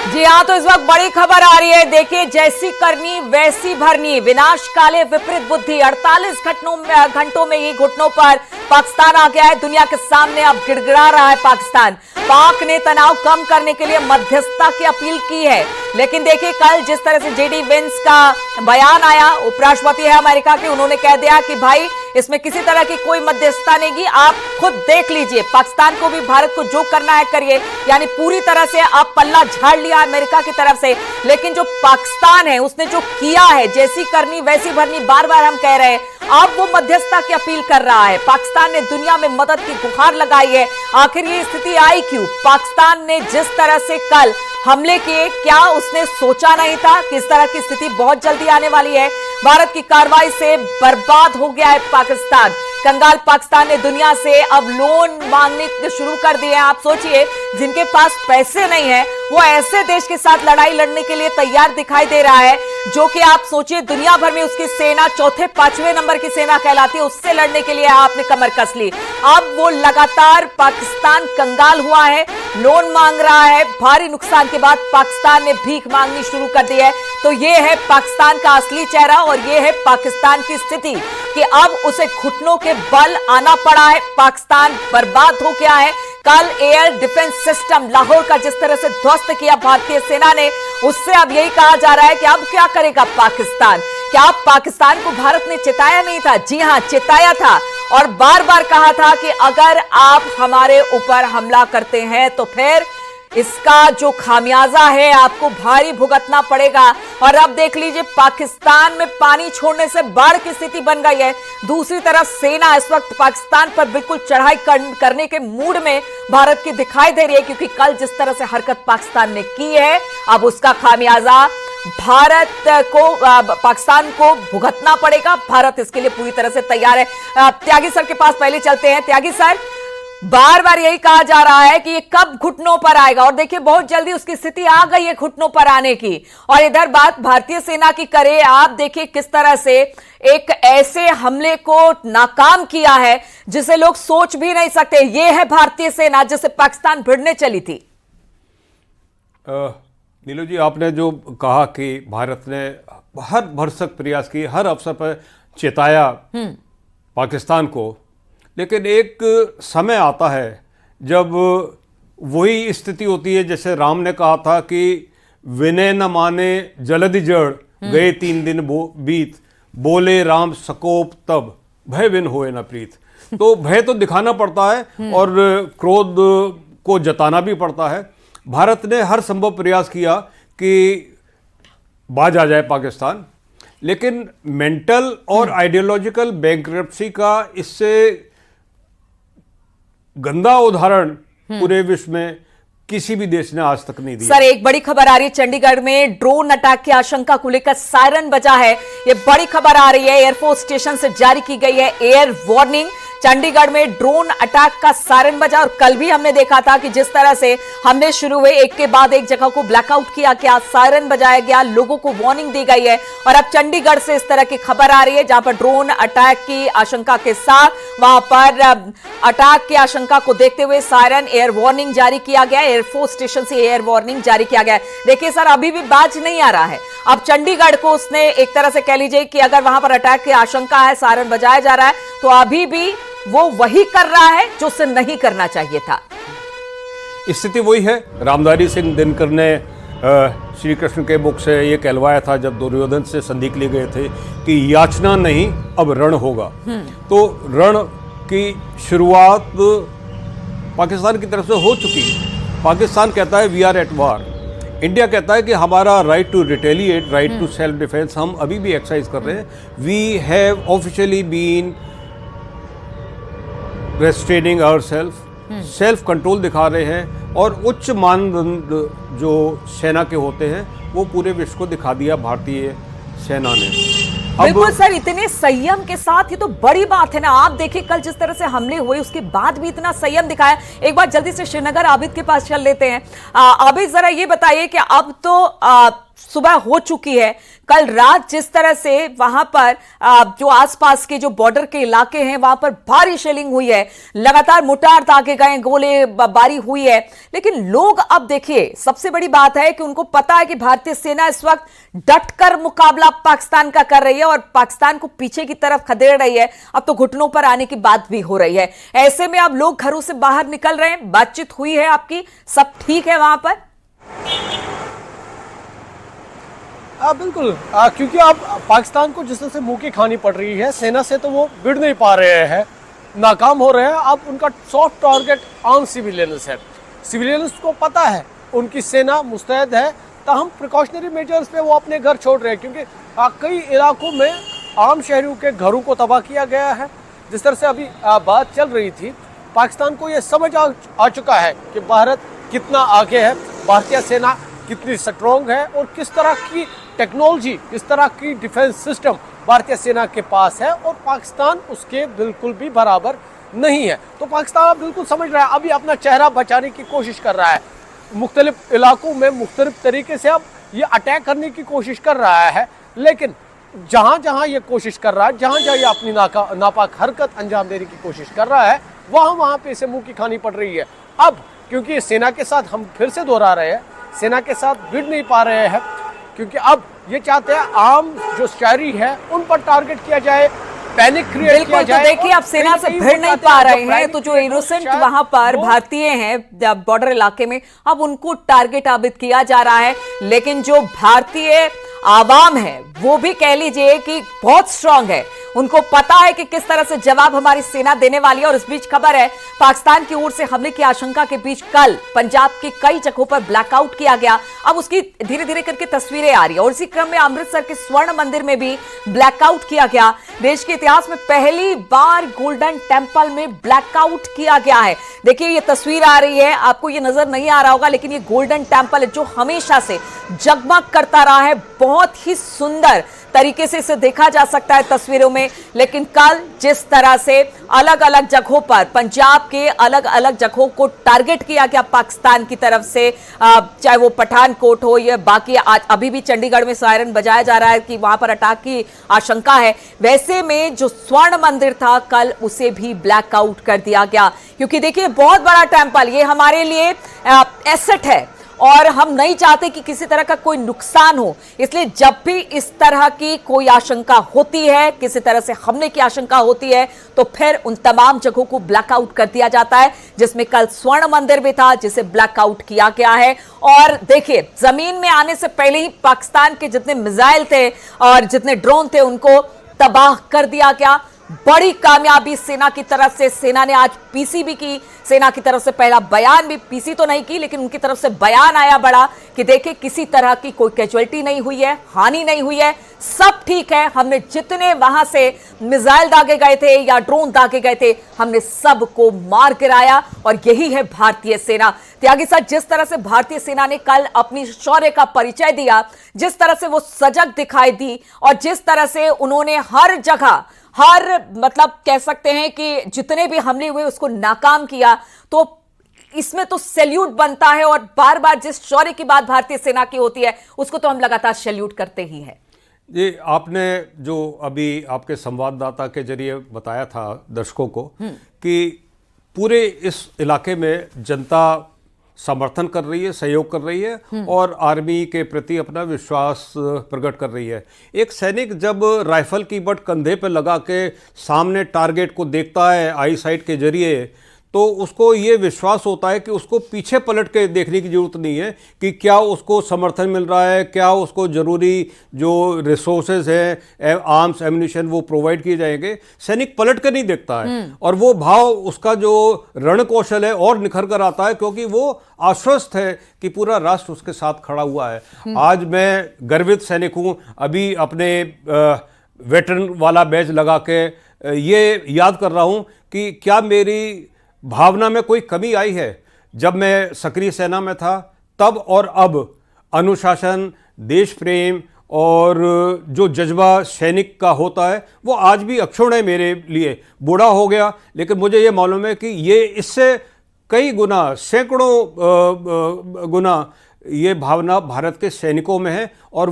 जी हाँ, तो इस वक्त बड़ी खबर आ रही है। देखिए, जैसी करनी वैसी भरनी, विनाश काले विपरीत बुद्धि। 48 घंटों में ही घुटनों पर पाकिस्तान आ गया है दुनिया के सामने। अब गिड़गिड़ा रहा है पाकिस्तान। पाक ने तनाव कम करने के लिए मध्यस्थता की अपील की है, लेकिन देखिए कल जिस तरह से जेडी वेंस का बयान आया, उपराष्ट्रपति है अमेरिका के, उन्होंने कह दिया कि भाई इसमें किसी तरह की कोई मध्यस्थता नहीं की, आप खुद देख लीजिए, पाकिस्तान को भी भारत को जो करना है करिए। यानी पूरी तरह से आप पल्ला झाड़ लिया अमेरिका की तरफ से। लेकिन जो पाकिस्तान है उसने जो किया है, जैसी करनी वैसी भरनी, बार बार हम कह रहे हैं, अब वो मध्यस्थता की अपील कर रहा है। पाकिस्तान ने दुनिया में मदद की गुहार लगाई है। आखिर ये स्थिति आई क्यों? पाकिस्तान ने जिस तरह से कल हमले किए, क्या उसने सोचा नहीं था कि इस तरह की स्थिति बहुत जल्दी आने वाली है? भारत की कार्रवाई से बर्बाद हो गया है पाकिस्तान। कंगाल पाकिस्तान ने दुनिया से अब लोन मांगने शुरू कर दिए हैं। आप सोचिए, जिनके पास पैसे नहीं है वो ऐसे देश के साथ लड़ाई लड़ने के लिए तैयार दिखाई दे रहा है जो कि आप सोचिए दुनिया भर में उसकी सेना चौथे पांचवें नंबर की सेना कहलाती है, उससे लड़ने के लिए आपने कमर कस ली। अब वो लगातार पाकिस्तान कंगाल हुआ है, लोन मांग रहा है। भारी नुकसान के बाद पाकिस्तान ने भीख मांगनी शुरू कर दी है। तो ये है पाकिस्तान का असली चेहरा और ये है पाकिस्तान की स्थिति कि अब उसे घुटनों के बल आना पड़ा है। पाकिस्तान बर्बाद हो गया है। कल एयर डिफेंस सिस्टम लाहौर का जिस तरह से ध्वस्त किया भारतीय सेना ने, उससे अब यही कहा जा रहा है कि अब क्या करेगा पाकिस्तान? क्या पाकिस्तान को भारत ने चिताया नहीं था? जी हां, चिताया था और बार बार कहा था कि अगर आप हमारे ऊपर हमला करते हैं तो फिर इसका जो खामियाजा है आपको भारी भुगतना पड़ेगा। और अब देख लीजिए, पाकिस्तान में पानी छोड़ने से बाढ़ की स्थिति बन गई है। दूसरी तरफ सेना इस वक्त पाकिस्तान पर बिल्कुल चढ़ाई करने के मूड में भारत की दिखाई दे रही है, क्योंकि कल जिस तरह से हरकत पाकिस्तान ने की है, अब उसका खामियाजा भारत को, पाकिस्तान को भुगतना पड़ेगा। भारत इसके लिए पूरी तरह से तैयार है। त्यागी सर के पास पहले चलते हैं। त्यागी सर, बार बार यही कहा जा रहा है कि ये कब घुटनों पर आएगा, और देखिए बहुत जल्दी उसकी स्थिति आ गई है घुटनों पर आने की। और इधर बात भारतीय सेना की करे, आप देखिए किस तरह से एक ऐसे हमले को नाकाम किया है जिसे लोग सोच भी नहीं सकते। ये है भारतीय सेना जिसे पाकिस्तान भिड़ने चली थी। नीलू जी, आपने जो कहा कि भारत ने हर भरसक प्रयास किए, हर अवसर पर चेताया पाकिस्तान को, लेकिन एक समय आता है जब वही स्थिति होती है जैसे राम ने कहा था कि विनय न माने जलधि जड़, गए 3 दिन बीत, बोले राम सकोप तब, भय बिन होए न प्रीत। तो भय तो दिखाना पड़ता है और क्रोध को जताना भी पड़ता है। भारत ने हर संभव प्रयास किया कि बाज आ जाए पाकिस्तान, लेकिन मेंटल और आइडियोलॉजिकल बैंक्रप्सी का इससे गंदा उदाहरण पूरे विश्व में किसी भी देश ने आज तक नहीं दिया। सर, एक बड़ी खबर आ रही है, चंडीगढ़ में ड्रोन अटैक की आशंका को लेकर सायरन बजा है। ये बड़ी खबर आ रही है, एयरफोर्स स्टेशन से जारी की गई है एयर वार्निंग। चंडीगढ़ में ड्रोन अटैक का सायरन बजा। और कल भी हमने देखा था कि जिस तरह से हमले शुरू हुए, एक के बाद एक जगह को ब्लैकआउट किया गया, सायरन बजाया गया, लोगों को वार्निंग दी गई है। और अब चंडीगढ़ से इस तरह की खबर आ रही है जहां पर ड्रोन अटैक की आशंका के साथ वहां पर अटैक की आशंका को देखते हुए सायरन एयर वार्निंग जारी किया गया। एयरफोर्स स्टेशन से एयर वार्निंग जारी किया गया है। देखिए सर, अभी भी बाज नहीं आ रहा है। अब चंडीगढ़ को उसने एक तरह से कह लीजिए कि अगर वहां पर अटैक की आशंका है, सायरन बजाया जा रहा है, तो अभी भी वो वही कर रहा है जो उसे नहीं करना चाहिए था। स्थिति वही है। रामधारी सिंह दिनकर ने श्री कृष्ण के मुख से ये कहलवाया था जब दुर्योधन से संधि के लिए गए थे कि याचना नहीं, अब रण होगा। तो रण की शुरुआत पाकिस्तान की तरफ से हो चुकी है। पाकिस्तान कहता है we are at war. India कहता है कि हमारा right to retaliate, right to self defence हम अभी भी एक्सरसाइज कर रहे हैं। We have officially been restraining ourself, self control दिखा रहे हैं। और उच्च मानदंड जो सेना के होते हैं वो पूरे विश्व को दिखा दिया भारतीय सेना ने। बिल्कुल सर, इतने संयम के साथ, ये तो बड़ी बात है ना। आप देखिए कल जिस तरह से हमले हुए उसके बाद भी इतना संयम दिखाया। एक बार जल्दी से श्रीनगर आबिद के पास चल लेते हैं। आबिद, जरा ये बताइए कि अब तो सुबह हो चुकी है। कल रात जिस तरह से वहां पर जो आसपास के जो बॉर्डर के इलाके हैं वहां पर भारी शेलिंग हुई है, लगातार मोर्टार दागे गए, गोले बारी हुई है। लेकिन लोग अब देखिए, सबसे बड़ी बात है कि उनको पता है कि भारतीय सेना इस वक्त डटकर मुकाबला पाकिस्तान का कर रही है और पाकिस्तान को पीछे की तरफ खदेड़ रही है। अब तो घुटनों पर आने की बात भी हो रही है। ऐसे में अब लोग घरों से बाहर निकल रहे हैं। बातचीत हुई है आपकी, सब ठीक है वहां पर? बिल्कुल, क्योंकि अब पाकिस्तान को जिस तरह से मुंह की खानी पड़ रही है सेना से, तो वो भिड़ नहीं पा रहे हैं, नाकाम हो रहे हैं। अब उनका सॉफ्ट टारगेट आम सिविलियंस है। सिविलियंस को पता है उनकी सेना मुस्तैद है, ताहम प्रिकॉशनरी मेजर्स पे वो अपने घर छोड़ रहे हैं, क्योंकि कई इलाकों में आम शहरियों के घरों को तबाह किया गया है। जिस तरह से अभी बात चल रही थी, पाकिस्तान को ये समझ आ चुका है कि भारत कितना आगे है, भारतीय सेना कितनी स्ट्रॉन्ग है और किस तरह की टेक्नोलॉजी, किस तरह की डिफेंस सिस्टम भारतीय सेना के पास है, और पाकिस्तान उसके बिल्कुल भी बराबर नहीं है। तो पाकिस्तान अब बिल्कुल समझ रहा है, अभी अपना चेहरा बचाने की कोशिश कर रहा है। मुख्तलिफ इलाकों में मुख्तलिफ तरीके से अब ये अटैक करने की कोशिश कर रहा है, लेकिन जहाँ जहाँ ये कोशिश कर रहा है, जहाँ जहाँ ये अपनी नापाक हरकत अंजाम देने की कोशिश कर रहा है, वहाँ पे इसे मुँह की खानी पड़ रही है। अब क्योंकि सेना के साथ, हम फिर से दोहरा रहे हैं, सेना के साथ भिड़ नहीं पा रहे हैं, क्योंकि अब ये चाहते हैं आम जो शहरी है उन पर टारगेट किया जाए, पैनिक क्रिएट किया जाए। तो देखिए, अब सेना से भिड़ नहीं पा रहे हैं, तो जो इनोसेंट वहां पर भारतीय हैं बॉर्डर इलाके में, अब उनको टारगेट साबित किया जा रहा है। लेकिन जो भारतीय आवाम है वो भी कह लीजिए कि बहुत स्ट्रांग है। उनको पता है कि किस तरह से जवाब हमारी सेना देने वाली है। और इस बीच खबर है, पाकिस्तान की ओर से हमले की आशंका के बीच कल पंजाब की कई जगहों पर ब्लैकआउट किया गया। अब उसकी धीरे धीरे करके तस्वीरें आ रही है और इसी क्रम में अमृतसर के स्वर्ण मंदिर में भी ब्लैकआउट किया गया। देश के इतिहास में पहली बार गोल्डन टेम्पल में ब्लैकआउट किया गया है। देखिए, ये तस्वीर आ रही है, आपको ये नजर नहीं आ रहा होगा, लेकिन ये गोल्डन टेम्पल है जो हमेशा से जगमग करता रहा है। बहुत ही सुंदर तरीके से इसे देखा जा सकता है तस्वीरों में। लेकिन कल जिस तरह से अलग अलग जगहों पर, पंजाब के अलग अलग जगहों को टारगेट किया गया पाकिस्तान की तरफ से, चाहे वो पठानकोट हो या बाकी, आज अभी भी चंडीगढ़ में सायरन बजाया जा रहा है कि वहां पर अटैक की आशंका है। वैसे में जो स्वर्ण मंदिर था, कल उसे भी ब्लैकआउट कर दिया गया। क्योंकि देखिए, बहुत बड़ा टेम्पल, ये हमारे लिए एसेट है और हम नहीं चाहते कि किसी तरह का कोई नुकसान हो। इसलिए जब भी इस तरह की कोई आशंका होती है, किसी तरह से हमले की आशंका होती है, तो फिर उन तमाम जगहों को ब्लैकआउट कर दिया जाता है, जिसमें कल स्वर्ण मंदिर भी था जिसे ब्लैकआउट किया गया है। और देखिए, जमीन में आने से पहले ही पाकिस्तान के जितने मिसाइल थे और जितने ड्रोन थे उनको तबाह कर दिया गया। बड़ी कामयाबी सेना की तरफ से। सेना ने आज पीसी भी की, सेना की तरफ से पहला बयान भी, पीसी तो नहीं की लेकिन उनकी तरफ से बयान आया बड़ा कि देखिए, किसी तरह की कोई कैजुअल्टी नहीं हुई है, हानि नहीं हुई है, सब ठीक है। हमने जितने वहां से मिसाइल दागे गए थे या ड्रोन दागे गए थे, हमने सबको मार गिराया। और यही है भारतीय सेना। त्यागी सर, जिस तरह से भारतीय सेना ने कल अपनी शौर्य का परिचय दिया, जिस तरह से वो सजग दिखाई दी और जिस तरह से उन्होंने हर जगह, हर मतलब कह सकते हैं कि जितने भी हमले हुए उसको नाकाम किया, तो इसमें तो सैल्यूट बनता है। और बार बार जिस शौर्य की बात भारतीय सेना की होती है उसको तो हम लगातार सैल्यूट करते ही हैं। जी, आपने जो अभी आपके संवाददाता के जरिए बताया था दर्शकों को कि पूरे इस इलाके में जनता समर्थन कर रही है, सहयोग कर रही है और आर्मी के प्रति अपना विश्वास प्रकट कर रही है। एक सैनिक जब राइफल की बट कंधे पर लगा के सामने टारगेट को देखता है आई साइट के जरिए, तो उसको ये विश्वास होता है कि उसको पीछे पलट के देखने की ज़रूरत नहीं है कि क्या उसको समर्थन मिल रहा है, क्या उसको ज़रूरी जो रिसोर्सेज हैं, आर्म्स एम्यूनिशन, वो प्रोवाइड किए जाएंगे। सैनिक पलट कर नहीं देखता है और वो भाव, उसका जो रण कौशल है और निखर कर आता है, क्योंकि वो आश्वस्त है कि पूरा राष्ट्र उसके साथ खड़ा हुआ है। आज मैं गर्वित सैनिक हूँ। अभी अपने वेटरन वाला बैज लगा के ये याद कर रहा हूँ कि क्या मेरी भावना में कोई कमी आई है। जब मैं सक्रिय सेना में था तब और अब अनुशासन, देश प्रेम और जो जज्बा सैनिक का होता है वो आज भी अक्षुण्ण है मेरे लिए। बूढ़ा हो गया लेकिन मुझे ये मालूम है कि ये इससे कई गुना, सैकड़ों गुना ये भावना भारत के सैनिकों में है और